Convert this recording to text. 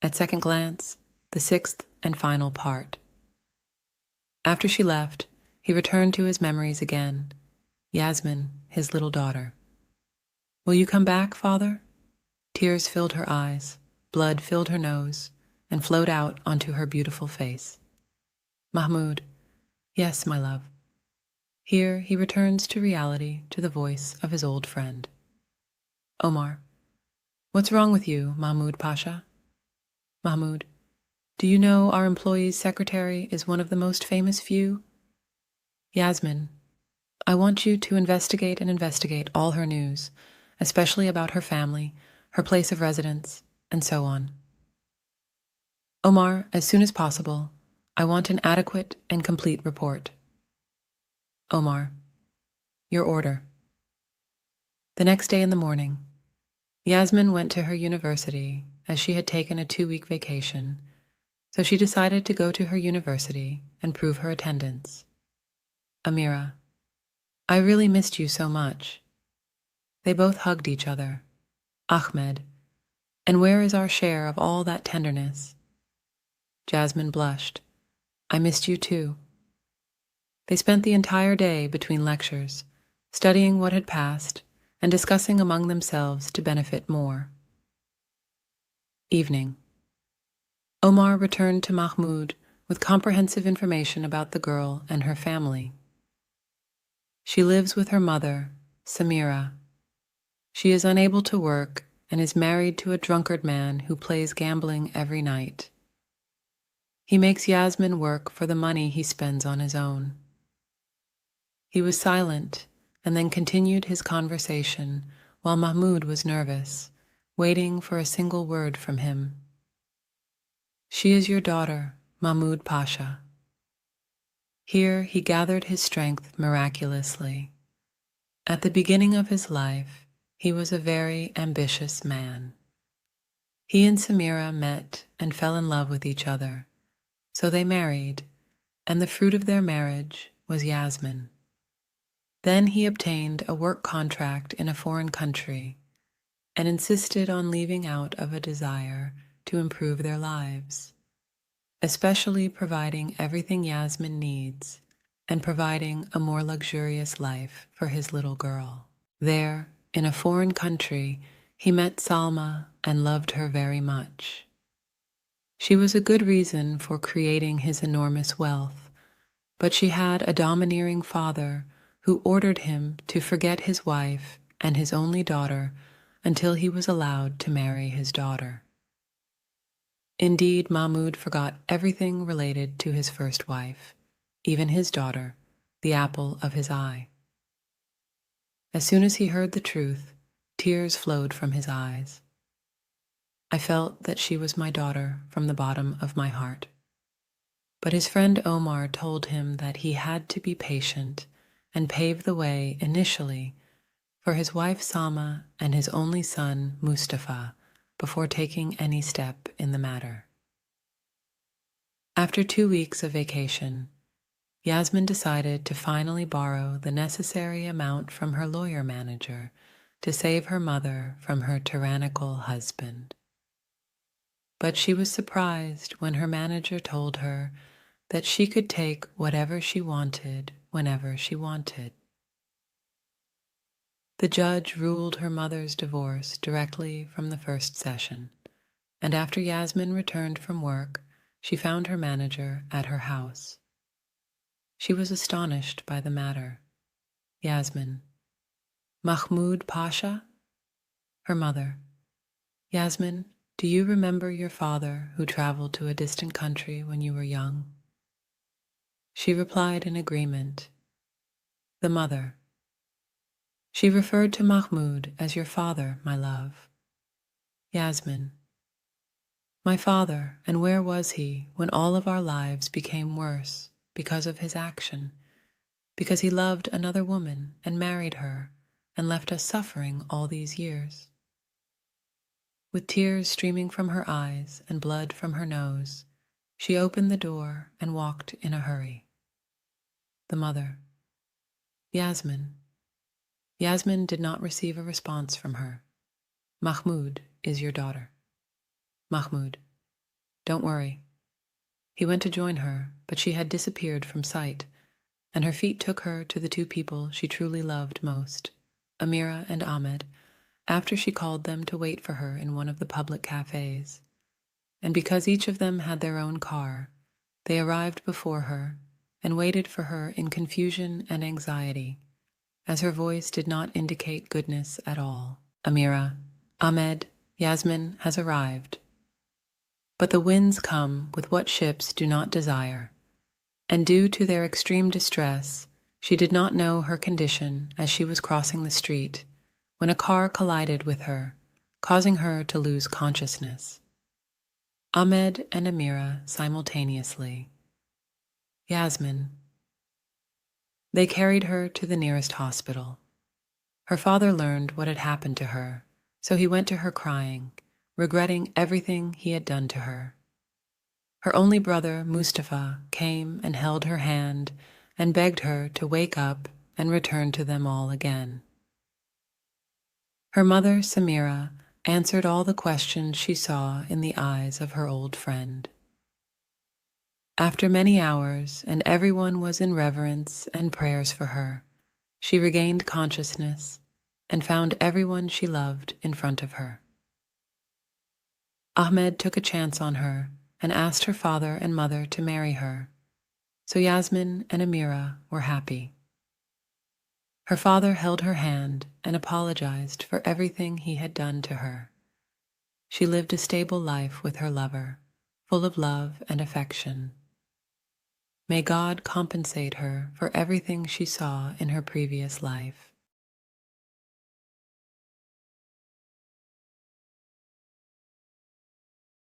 At second glance, the sixth and final part. After she left, he returned to his memories again. Yasmin, his little daughter. Will you come back, father? Tears filled her eyes, blood filled her nose, and flowed out onto her beautiful face. Mahmoud, yes, my love. Here he returns to reality, to the voice of his old friend. Omar, what's wrong with you, Mahmoud Pasha? Mahmoud, do you know our employee's secretary is one of the most famous few? Yasmin, I want you to investigate all her news, especially about her family, her place of residence, and so on. Omar, as soon as possible, I want an adequate and complete report. Omar, your order. The next day in the morning, Yasmin went to her university as she had taken a 2-week vacation, so she decided to go to her university and prove her attendance. Amira, I really missed you so much. They both hugged each other. Ahmed, and where is our share of all that tenderness? Jasmine blushed. I missed you too. They spent the entire day between lectures, studying what had passed and discussing among themselves to benefit more. Evening. Omar returned to Mahmoud with comprehensive information about the girl and her family. She lives with her mother, Samira. She is unable to work and is married to a drunkard man who plays gambling every night. He makes Yasmin work for the money he spends on his own. He was silent and then continued his conversation while Mahmoud was nervous, waiting for a single word from him. She is your daughter, Mahmoud Pasha. Here he gathered his strength miraculously. At the beginning of his life, he was a very ambitious man. He and Samira met and fell in love with each other, so they married, and the fruit of their marriage was Yasmin. Then he obtained a work contract in a foreign country and insisted on leaving out of a desire to improve their lives, especially providing everything Yasmin needs and providing a more luxurious life for his little girl. There, in a foreign country, he met Salma and loved her very much. She was a good reason for creating his enormous wealth, but she had a domineering father who ordered him to forget his wife and his only daughter until he was allowed to marry his daughter. Indeed, Mahmoud forgot everything related to his first wife, even his daughter, the apple of his eye. As soon as he heard the truth, tears flowed from his eyes. I felt that she was my daughter from the bottom of my heart. But his friend Omar told him that he had to be patient and pave the way initially for his wife Salma and his only son Mustafa before taking any step in the matter. After 2 weeks of vacation, Yasmin decided to finally borrow the necessary amount from her lawyer manager to save her mother from her tyrannical husband. But she was surprised when her manager told her that she could take whatever she wanted whenever she wanted. The judge ruled her mother's divorce directly from the first session, and after Yasmin returned from work, she found her manager at her house. She was astonished by the matter. Yasmin, Mahmoud Pasha? Her mother, Yasmin, do you remember your father who traveled to a distant country when you were young? She replied in agreement. The mother, she referred to Mahmoud as your father, my love. Yasmin, my father, and where was he when all of our lives became worse because of his action, because he loved another woman and married her and left us suffering all these years? With tears streaming from her eyes and blood from her nose, she opened the door and walked in a hurry. The mother, Yasmin. Yasmin did not receive a response from her. Mahmoud is your daughter. Mahmoud, don't worry." He went to join her, but she had disappeared from sight, and her feet took her to the two people she truly loved most, Amira and Ahmed, after she called them to wait for her in one of the public cafes. And because each of them had their own car, they arrived before her and waited for her in confusion and anxiety, as her voice did not indicate goodness at all. "Amira, Ahmed, Yasmin has arrived." But the winds come with what ships do not desire, and due to their extreme distress, she did not know her condition as she was crossing the street when a car collided with her, causing her to lose consciousness. Ahmed and Amira simultaneously. "Yasmin." They carried her to the nearest hospital. Her father learned what had happened to her, so he went to her crying, regretting everything he had done to her. Her only brother, Mustafa, came and held her hand and begged her to wake up and return to them all again. Her mother, Samira, answered all the questions she saw in the eyes of her old friend. After many hours, and everyone was in reverence and prayers for her, she regained consciousness and found everyone she loved in front of her. Ahmed took a chance on her and asked her father and mother to marry her, so Yasmin and Amira were happy. Her father held her hand and apologized for everything he had done to her. She lived a stable life with her lover, full of love and affection. May God compensate her for everything she saw in her previous life.